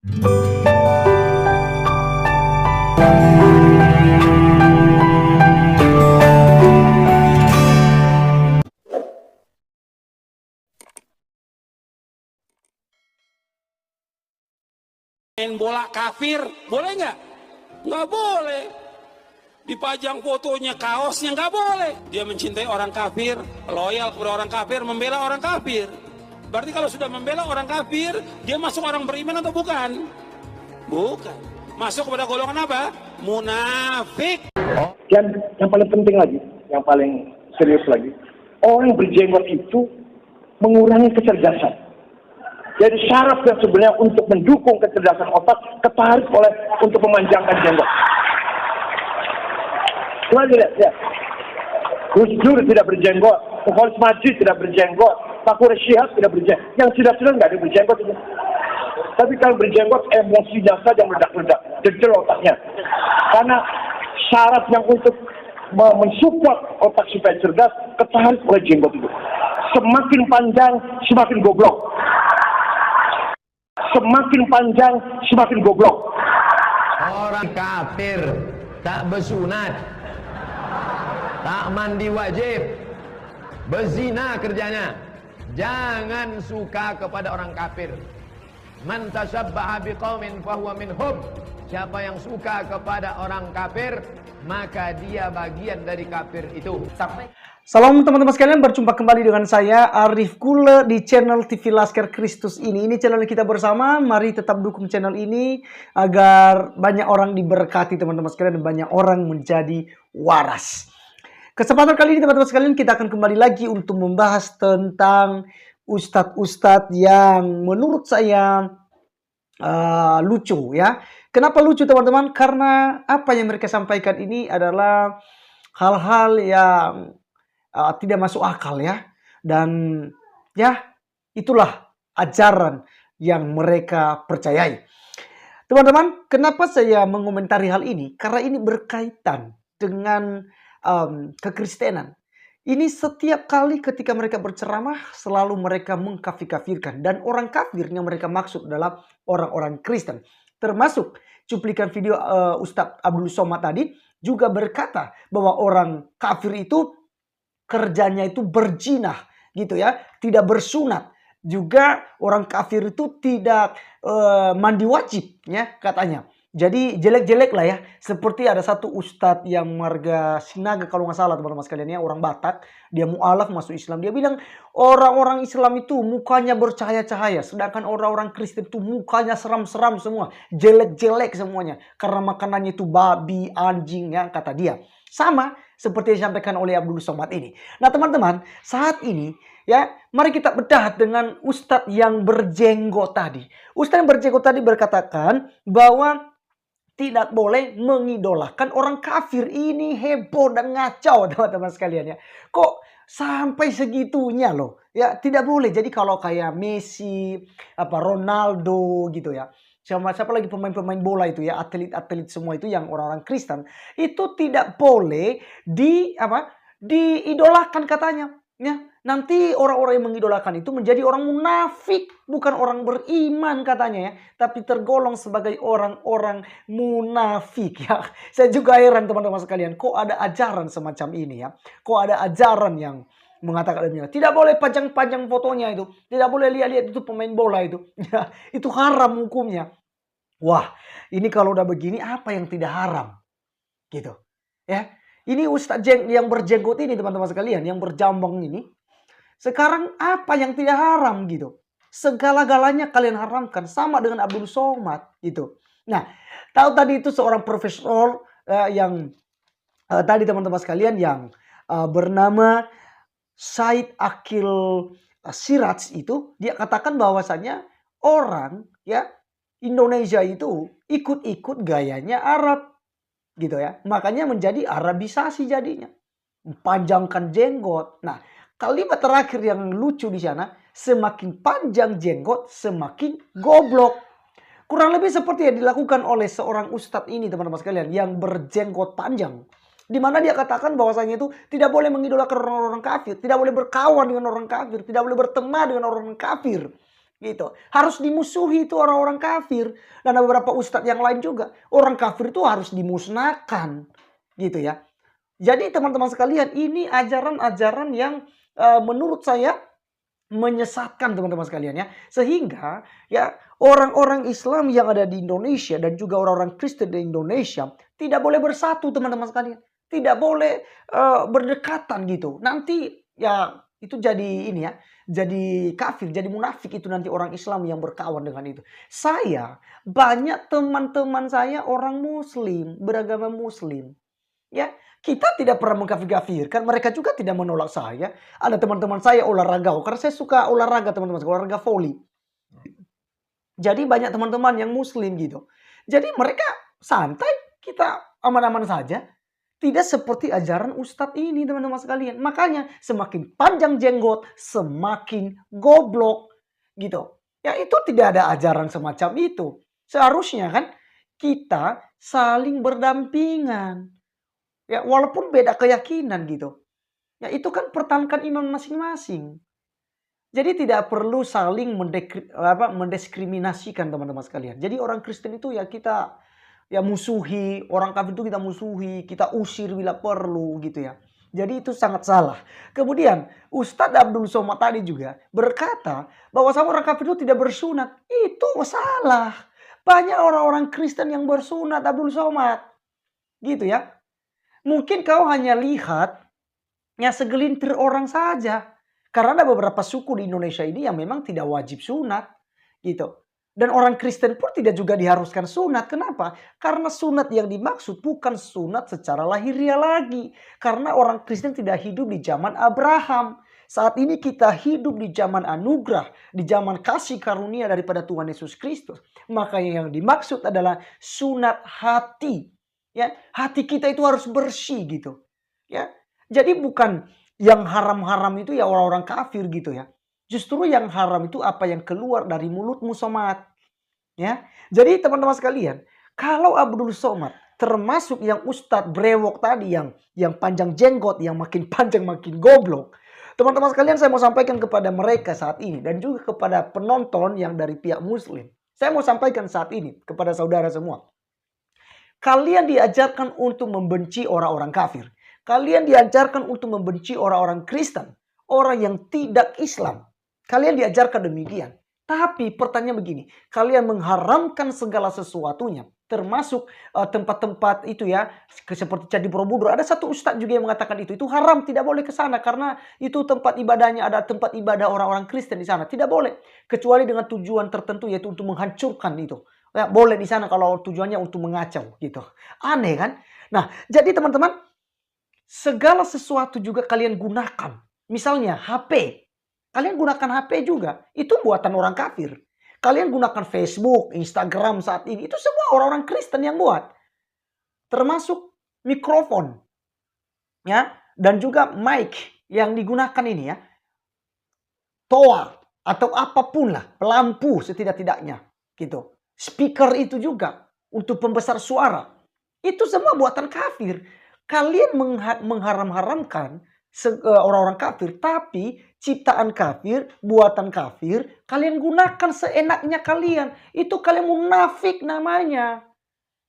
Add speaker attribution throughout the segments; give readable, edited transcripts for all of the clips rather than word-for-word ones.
Speaker 1: Main bola kafir, boleh nggak? Nggak boleh. Dipajang fotonya, kaosnya, nggak boleh. Dia mencintai orang kafir, loyal kepada orang kafir, membela orang kafir. Berarti kalau sudah membela orang kafir, dia masuk orang beriman atau bukan? Bukan. Masuk kepada golongan apa? Munafik.
Speaker 2: Dan yang paling penting lagi, yang paling serius lagi, orang berjenggot itu mengurangi kecerdasan. Jadi syarat yang sebenarnya untuk mendukung kecerdasan otak tertarik oleh untuk memanjangkan jenggot. Coba lihat, ya. Gus Dur tidak berjenggot, Khawarij Majid tidak berjenggot, Taqwa Syihab tidak berjenggot. Yang sudah nggak ada berjenggot itu. Tapi kalau berjenggot emosinya saja meledak-ledak, jejel otaknya. Karena syarat yang untuk mensupport otak supaya cerdas tertarik oleh jenggot itu. Semakin panjang, semakin goblok. Semakin panjang, semakin goblok.
Speaker 3: Orang kafir tak bersunat, tak mandi wajib, berzina kerjanya. Jangan suka kepada orang kafir. Man tashabbaha biqaumin fahuwa minhum. Siapa yang suka kepada orang kafir, maka dia bagian dari kafir itu.
Speaker 4: Salam teman-teman sekalian, berjumpa kembali dengan saya Arif Kule di channel TV Laskar Kristus ini. Ini channel kita bersama, mari tetap dukung channel ini agar banyak orang diberkati teman-teman sekalian dan banyak orang menjadi waras. Kesempatan kali ini teman-teman sekalian kita akan kembali lagi untuk membahas tentang ustadz-ustadz yang menurut saya lucu ya. Kenapa lucu teman-teman? Karena apa yang mereka sampaikan ini adalah hal-hal yang tidak masuk akal ya. Dan ya itulah ajaran yang mereka percayai. Teman-teman, kenapa saya mengomentari hal ini? Karena ini berkaitan dengan kekristenan. Ini setiap kali ketika mereka berceramah selalu mereka mengkafir-kafirkan. Dan orang kafir yang mereka maksud adalah orang-orang Kristen. Termasuk cuplikan video Ustadz Abdul Somad tadi juga berkata bahwa orang kafir itu kerjanya itu berzina gitu ya, tidak bersunat. Juga orang kafir itu tidak mandi wajib ya katanya. Jadi jelek-jelek lah ya. Seperti ada satu ustadz yang marga Sinaga kalau nggak salah teman-teman sekalian ya, orang Batak. Dia mu'alaf masuk Islam. Dia bilang orang-orang Islam itu mukanya bercahaya-cahaya. Sedangkan orang-orang Kristen itu mukanya seram-seram semua. Jelek-jelek semuanya. Karena makanannya itu babi, anjing ya kata dia. Sama seperti yang disampaikan oleh Abdul Somad ini. Nah teman-teman, saat ini ya, mari kita bedah dengan ustadz yang berjenggot tadi. Ustadz yang berjenggot tadi berkatakan bahwa tidak boleh mengidolakan orang kafir. Ini heboh dan ngacau teman-teman sekalian ya. Kok sampai segitunya loh ya, tidak boleh. Jadi kalau kayak Messi, Ronaldo gitu ya, siapa lagi pemain-pemain bola itu ya, atlet-atlet semua itu yang orang-orang Kristen, itu tidak boleh diidolakan katanya ya. Nanti orang-orang yang mengidolakan itu menjadi orang munafik, bukan orang beriman katanya ya, tapi tergolong sebagai orang-orang munafik ya. Saya juga heran teman-teman sekalian, kok ada ajaran semacam ini ya? Kok ada ajaran yang mengatakan tidak boleh pajang-pajang fotonya itu, tidak boleh lihat-lihat itu pemain bola itu, ya, itu haram hukumnya. Wah, ini kalau udah begini apa yang tidak haram? Gitu. Ya. Ini ustadz yang berjenggot ini teman-teman sekalian, yang berjambang ini. Sekarang apa yang tidak haram gitu? Segala-galanya kalian haramkan, sama dengan Abdul Somad gitu. Nah, tahu tadi itu seorang profesor yang tadi teman-teman sekalian yang bernama Said Akil Siraj itu, dia katakan bahwasannya orang ya Indonesia itu ikut-ikut gayanya Arab gitu ya. Makanya menjadi Arabisasi jadinya. Panjangkan jenggot. Nah, kalimat terakhir yang lucu di sana, semakin panjang jenggot, semakin goblok. Kurang lebih seperti yang dilakukan oleh seorang ustadz ini teman-teman sekalian yang berjenggot panjang. Di mana dia katakan bahwasanya itu tidak boleh mengidolakan orang-orang kafir, tidak boleh berkawan dengan orang kafir, tidak boleh berteman dengan orang kafir. Gitu. Harus dimusuhi itu orang-orang kafir. Dan ada beberapa ustadz yang lain juga. Orang kafir itu harus dimusnahkan. Gitu ya. Jadi teman-teman sekalian, ini ajaran-ajaran yang menurut saya menyesatkan teman-teman sekalian ya. Sehingga ya orang-orang Islam yang ada di Indonesia dan juga orang-orang Kristen di Indonesia tidak boleh bersatu teman-teman sekalian. Tidak boleh berdekatan gitu. Nanti ya itu jadi ini ya. Jadi kafir, jadi munafik itu nanti orang Islam yang berkawan dengan itu. Saya, banyak teman-teman saya orang Muslim, beragama Muslim. Ya, kita tidak pernah mengkafir-kafirkan, mereka juga tidak menolak saya. Ada teman-teman saya olahraga, karena saya suka olahraga teman-teman, olahraga voli. Jadi banyak teman-teman yang Muslim gitu. Jadi mereka santai, kita aman-aman saja. Tidak seperti ajaran ustadz ini teman-teman sekalian. Makanya semakin panjang jenggot, semakin goblok gitu. Ya itu tidak ada ajaran semacam itu. Seharusnya kan kita saling berdampingan. Ya walaupun beda keyakinan gitu. Ya itu kan pertahankan iman masing-masing. Jadi tidak perlu saling mendiskriminasikan teman-teman sekalian. Jadi orang Kristen itu ya kita ya musuhi, orang kafir itu kita musuhi, kita usir bila perlu gitu ya. Jadi itu sangat salah. Kemudian Ustadz Abdul Somad tadi juga berkata bahwa sama orang kafir itu tidak bersunat. Itu salah. Banyak orang-orang Kristen yang bersunat Abdul Somad. Gitu ya. Mungkin kau hanya lihat ya segelintir orang saja. Karena ada beberapa suku di Indonesia ini yang memang tidak wajib sunat. Gitu. Dan orang Kristen pun tidak juga diharuskan sunat. Kenapa? Karena sunat yang dimaksud bukan sunat secara lahiriah lagi. Karena orang Kristen tidak hidup di zaman Abraham. Saat ini kita hidup di zaman anugerah. Di zaman kasih karunia daripada Tuhan Yesus Kristus. Makanya yang dimaksud adalah sunat hati. Ya, hati kita itu harus bersih gitu. Ya, jadi bukan yang haram-haram itu ya orang-orang kafir gitu ya. Justru yang haram itu apa yang keluar dari mulutmu Somad. Ya. Jadi teman-teman sekalian, kalau Abdul Somad termasuk yang Ustadz brewok tadi yang panjang jenggot, yang makin panjang makin goblok. Teman-teman sekalian, saya mau sampaikan kepada mereka saat ini dan juga kepada penonton yang dari pihak Muslim. Saya mau sampaikan saat ini kepada saudara semua. Kalian diajarkan untuk membenci orang-orang kafir. Kalian diajarkan untuk membenci orang-orang Kristen, orang yang tidak Islam. Kalian diajarkan demikian. Tapi pertanyaan begini, kalian mengharamkan segala sesuatunya. Termasuk tempat-tempat itu ya, seperti Candi Borobudur. Ada satu ustadz juga yang mengatakan itu haram, tidak boleh ke sana. Karena itu tempat ibadahnya, ada tempat ibadah orang-orang Kristen di sana. Tidak boleh. Kecuali dengan tujuan tertentu, yaitu untuk menghancurkan itu. Ya, boleh di sana kalau tujuannya untuk mengacau gitu. Aneh kan? Nah, jadi teman-teman, segala sesuatu juga kalian gunakan. Misalnya HP. Kalian gunakan HP juga. Itu buatan orang kafir. Kalian gunakan Facebook, Instagram saat ini. Itu semua orang-orang Kristen yang buat. Termasuk mikrofon. Ya. Dan juga mic yang digunakan ini ya. Toa. Atau apapun lah. Pelampu setidak-tidaknya. Gitu. Speaker itu juga. Untuk pembesar suara. Itu semua buatan kafir. Kalian mengharam-haramkan orang-orang kafir, tapi ciptaan kafir, buatan kafir, kalian gunakan seenaknya kalian. Itu kalian munafik namanya.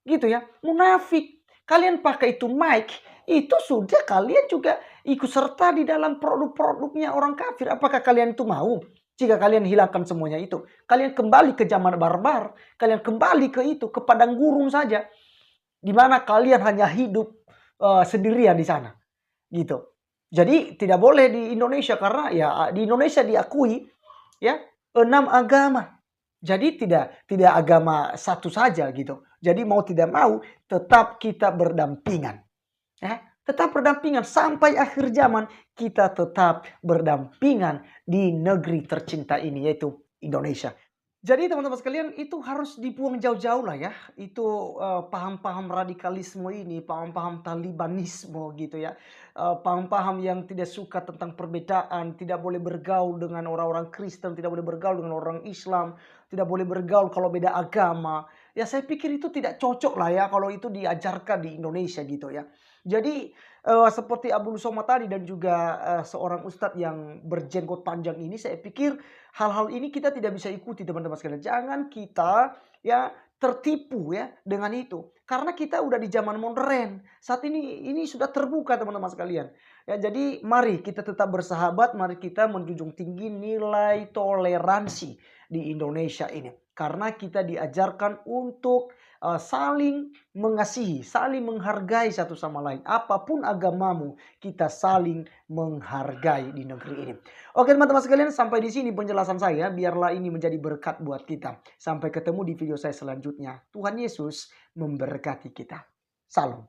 Speaker 4: Gitu ya, munafik. Kalian pakai itu mic, itu sudah kalian juga ikut serta di dalam produk-produknya orang kafir. Apakah kalian itu mau? Jika kalian hilangkan semuanya itu, kalian kembali ke zaman barbar, kalian kembali ke itu, ke padang gurun saja. Di mana kalian hanya hidup sendirian di sana. Gitu. Jadi tidak boleh di Indonesia karena ya di Indonesia diakui ya 6 agama. Jadi tidak agama satu saja gitu. Jadi mau tidak mau tetap kita berdampingan. Ya, tetap berdampingan sampai akhir zaman kita tetap berdampingan di negeri tercinta ini yaitu Indonesia. Jadi teman-teman sekalian itu harus dibuang jauh-jauh lah ya. Itu paham-paham radikalisme ini, paham-paham Talibanisme gitu ya. Paham-paham yang tidak suka tentang perbedaan, tidak boleh bergaul dengan orang-orang Kristen, tidak boleh bergaul dengan orang Islam, tidak boleh bergaul kalau beda agama. Ya saya pikir itu tidak cocok lah ya kalau itu diajarkan di Indonesia gitu ya. Jadi seperti Abdul Somad tadi dan juga seorang ustadz yang berjenggot panjang ini saya pikir hal-hal ini kita tidak bisa ikuti teman-teman sekalian. Jangan kita ya tertipu ya dengan itu. Karena kita udah di zaman modern. Saat ini sudah terbuka teman-teman sekalian. Ya, jadi mari kita tetap bersahabat, mari kita menjunjung tinggi nilai toleransi di Indonesia ini. Karena kita diajarkan untuk saling mengasihi, saling menghargai satu sama lain. Apapun agamamu, kita saling menghargai di negeri ini. Oke teman-teman sekalian, sampai di sini penjelasan saya. Biarlah ini menjadi berkat buat kita. Sampai ketemu di video saya selanjutnya. Tuhan Yesus memberkati kita. Salam.